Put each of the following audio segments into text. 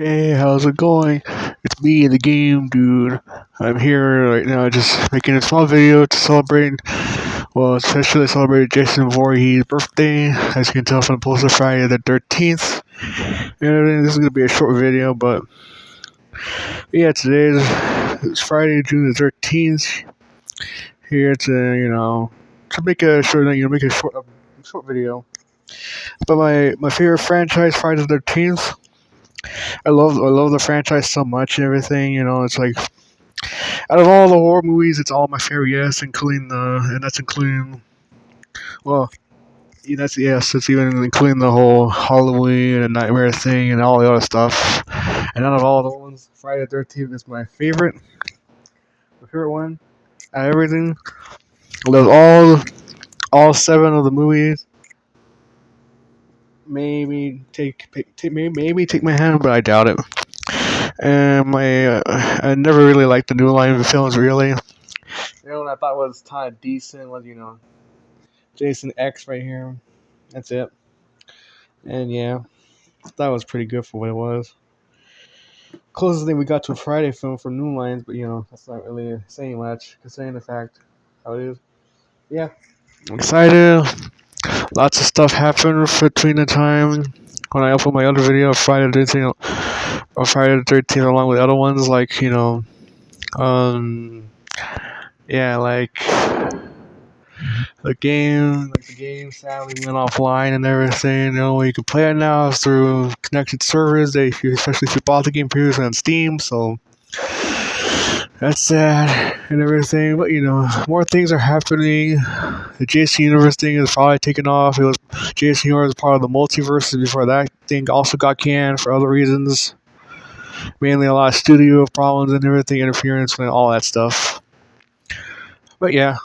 Hey, how's it going? It's me, the game dude. I'm here right now just making a small video to celebrate, well, especially celebrate Jason Voorhees' birthday. As you can tell from the poster, Friday the 13th. And this is going to be a short video, but yeah, it's Friday, June the 13th. Here to make a short, short video. But my favorite franchise, Friday the 13th. I love the franchise so much and everything. It's like out of all the horror movies, it's all my favorite. Yes, that's including well, yeah, it's even including the whole Halloween and Nightmare thing and all the other stuff. And out of all the ones, Friday the 13th is my favorite one. Out of everything, I love all seven of the movies. Maybe take my hand, but I doubt it. And I never really liked the new line of films. Really, what I thought was kind of decent was Jason X right here. That's it. And yeah, that was pretty good for what it was. Closest thing we got to a Friday film for New Lines, but that's not really saying much, considering the fact how it is. Yeah, I'm excited. Lots of stuff happened between the time when I upload my other video of Friday the 13th, along with other ones like um, yeah, like the game sadly went offline and everything. The only way you can play it now is through connected servers. Especially if you bought the game previously on Steam. So that's sad and everything. But more things are happening. The JC Universe thing is probably taking off. It was JC Universe was part of the multiverse before that thing also got canned for other reasons. Mainly a lot of studio problems and everything, interference and all that stuff. But yeah,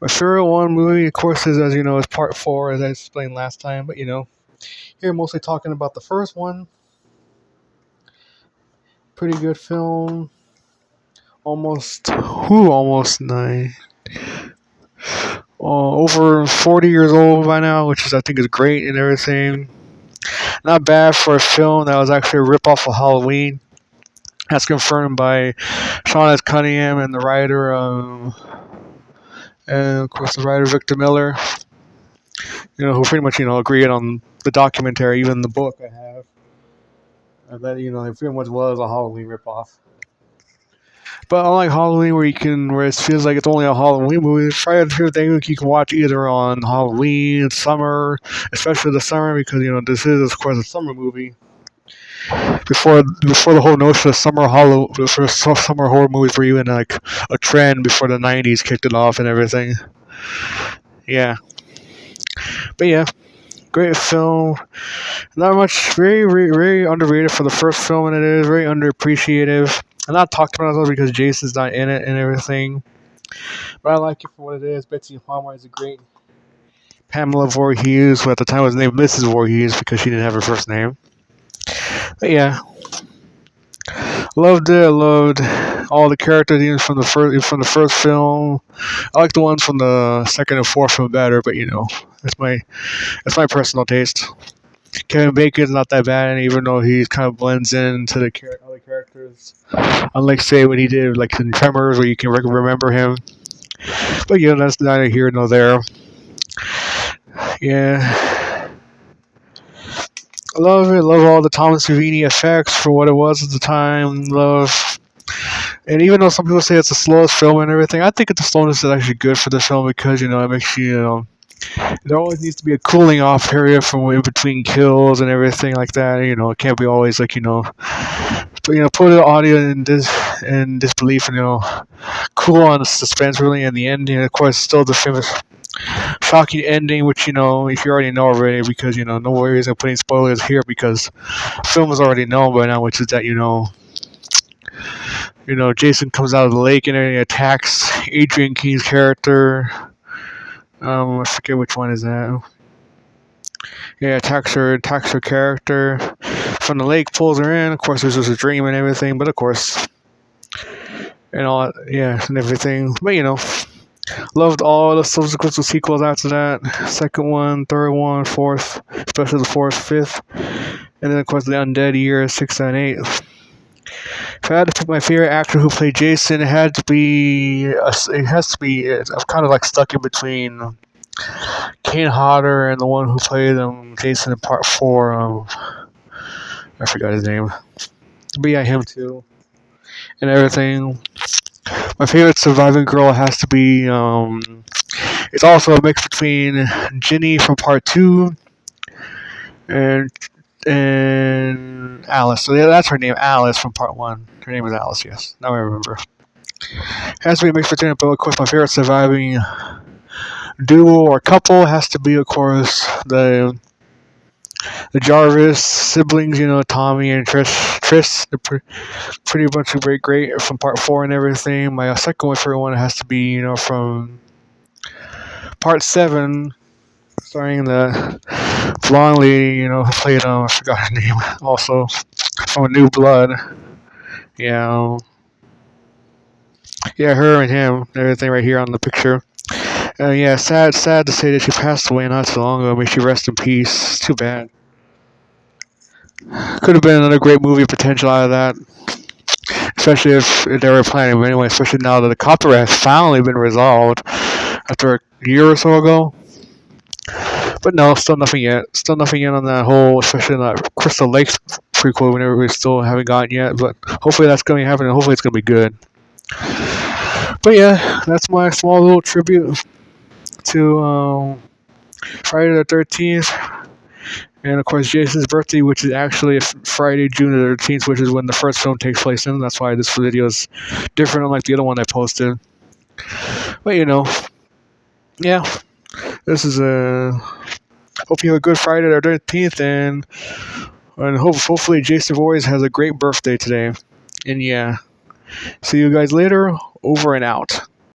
my favorite one movie, of course, is part four, as I explained last time. But here mostly talking about the first one. Pretty good film. Almost nine. Over 40 years old by now, which is I think is great and everything. Not bad for a film that was actually a rip-off of Halloween. That's confirmed by Sean S. Cunningham and the writer, and of course the writer Victor Miller. Who pretty much agreed on the documentary, even the book I have. And that it pretty much was a Halloween ripoff. But unlike Halloween, where it feels like it's only a Halloween movie, Friday the 13th you can watch either on Halloween, summer, especially the summer because this is of course a summer movie. Before the whole notion of summer horror movies were even like a trend before the '90s kicked it off and everything. Yeah, but yeah, great film. Not much, very underrated for the first film, and it is very underappreciated. I'm not talking about it because Jason's not in it and everything, but I like it for what it is. Betsy Palmer is a great Pamela Voorhees, who at the time was named Mrs. Voorhees because she didn't have her first name. But yeah, loved it. I loved all the characters even from the first film. I like the ones from the second and fourth film better, but that's my personal taste. Kevin Bacon's not that bad, and even though he kind of blends into the other characters, unlike say when he did like in Tremors, where you can remember him. But that's neither here nor there. Yeah, I love it. Love all the Thomas Savini effects for what it was at the time. And even though some people say it's the slowest film and everything, I think the slowness is actually good for the film because it makes there always needs to be a cooling off period from in between kills and everything like that. It can't be always like put the audio in disbelief and cool on the suspense really in the end. Of course, still the famous shocking ending, which if you already know already, because no worries of putting spoilers here because film is already known by now, which is that Jason comes out of the lake and he attacks Adrian King's character. I forget which one is that. Yeah, attacks her character from the lake, pulls her in. Of course, this was a dream and everything, but of course, and all that, yeah, and everything. But loved all the subsequent sequels after that. Second one, third one, fourth, especially the fourth, fifth. And then, of course, the Undead Year 698. If I had to pick my favorite actor who played Jason, it had to be. It has to be. I'm kind of like stuck in between Kane Hodder and the one who played Jason in Part 4. I forgot his name. But yeah, him too. And everything. My favorite surviving girl has to be. It's also a mix between Ginny from Part 2 and Alice. So yeah, that's her name, Alice from Part 1. Her name is Alice, yes. Now I remember. It has to be a mix between, but of course, my favorite surviving duo or couple has to be, of course, the Jarvis siblings, Tommy and Trish. They're pretty much great from Part 4 and everything. My second favorite one has to be, from Part 7, starring the blonde lady, who played, I forgot her name, also, from New Blood. Yeah, yeah, her and him, everything right here on the picture. Yeah, sad to say that she passed away not too long ago. May she rest in peace. Too bad. Could have been another great movie potential out of that, especially if they were planning. But anyway, especially now that the copyright has finally been resolved after a year or so ago. But no, still nothing yet. Still nothing yet on that whole, especially in that Crystal Lakes prequel. We still haven't gotten yet. But hopefully that's going to happen, and hopefully it's going to be good. But yeah, that's my small little tribute to Friday the 13th. And of course, Jason's birthday, which is actually Friday, June the 13th, which is when the first film takes place in. That's why this video is different, unlike the other one I posted. But yeah, this is a. Hope you have a good Friday the 13th, and hopefully Jason Voorhees has a great birthday today. And yeah, see you guys later. Over and out.